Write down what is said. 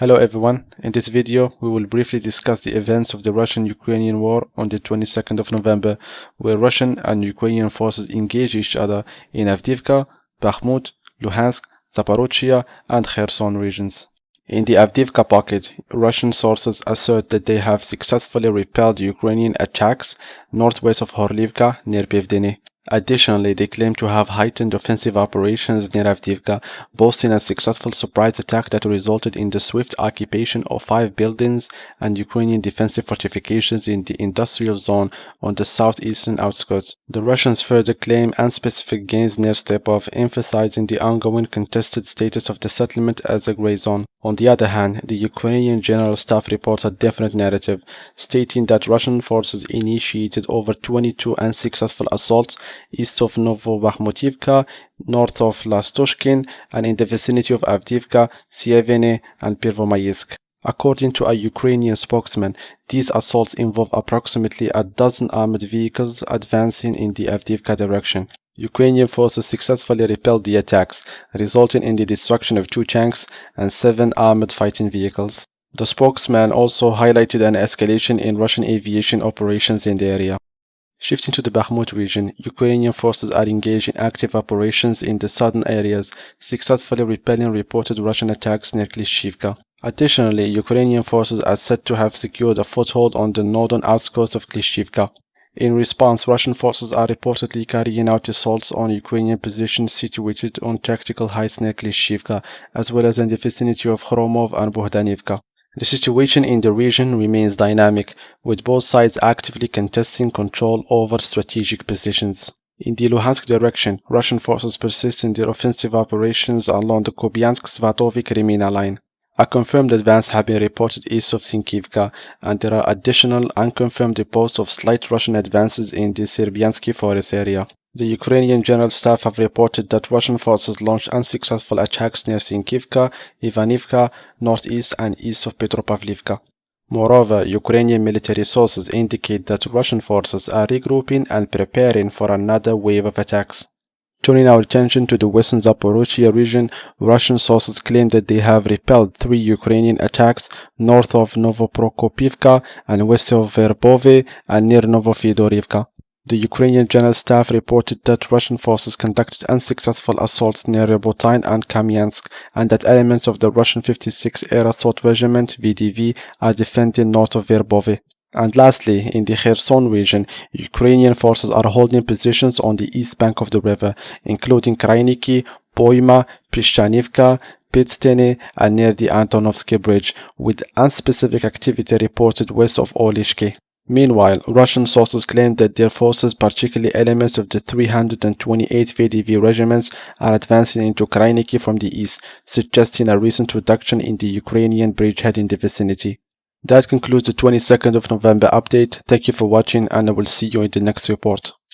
Hello everyone, in this video we will briefly discuss the events of the Russian-Ukrainian war on the 22nd of November, where Russian and Ukrainian forces engaged each other in Avdiivka, Bakhmut, Luhansk, Zaporizhia and Kherson regions. In the Avdiivka pocket, Russian sources assert that they have successfully repelled Ukrainian attacks northwest of Horlivka near Pivdenny. Additionally, they claim to have heightened offensive operations near Avdiivka, boasting a successful surprise attack that resulted in the swift occupation of 5 buildings and Ukrainian defensive fortifications in the industrial zone on the southeastern outskirts. The Russians further claim unspecified gains near Stepove, emphasizing the ongoing contested status of the settlement as a gray zone. On the other hand, the Ukrainian General Staff reports a different narrative, stating that Russian forces initiated over 22 unsuccessful assaults east of Novo-Bakhmutivka, north of Lastoshkin, and in the vicinity of Avdiivka, Pivdenny, and Pervomaysk. According to a Ukrainian spokesman, these assaults involve approximately a dozen armored vehicles advancing in the Avdiivka direction. Ukrainian forces successfully repelled the attacks, resulting in the destruction of 2 tanks and 7 armored fighting vehicles. The spokesman also highlighted an escalation in Russian aviation operations in the area. Shifting to the Bakhmut region, Ukrainian forces are engaged in active operations in the southern areas, successfully repelling reported Russian attacks near Klishchivka. Additionally, Ukrainian forces are said to have secured a foothold on the northern outskirts of Klishchivka. In response, Russian forces are reportedly carrying out assaults on Ukrainian positions situated on tactical heights near Klishchivka, as well as in the vicinity of Khromov and Bogdanivka. The situation in the region remains dynamic, with both sides actively contesting control over strategic positions. In the Luhansk direction, Russian forces persist in their offensive operations along the Kupiansk-Svatovik-Remina line. A confirmed advance has been reported east of Sinkivka, and there are additional unconfirmed reports of slight Russian advances in the Syrbiansky forest area. The Ukrainian General Staff have reported that Russian forces launched unsuccessful attacks near Sinkivka, Ivanivka, northeast and east of Petropavlivka. Moreover, Ukrainian military sources indicate that Russian forces are regrouping and preparing for another wave of attacks. Turning our attention to the western Zaporizhia region, Russian sources claim that they have repelled 3 Ukrainian attacks north of Novoprokopivka and west of Verbove and near Novofedorivka. The Ukrainian General Staff reported that Russian forces conducted unsuccessful assaults near Robotyne and Kamyansk, and that elements of the Russian 56th Air Assault Regiment (VDV) are defending north of Verbove. And lastly, in the Kherson region, Ukrainian forces are holding positions on the east bank of the river, including Kryniki, Poima, Pishchanivka, Pivdenny, and near the Antonovsky Bridge, with unspecific activity reported west of Olishki. Meanwhile, Russian sources claim that their forces, particularly elements of the 328 VDV regiments, are advancing into Kryniki from the east, suggesting a recent reduction in the Ukrainian bridgehead in the vicinity. That concludes the 22nd of November update. Thank you for watching, and I will see you in the next report.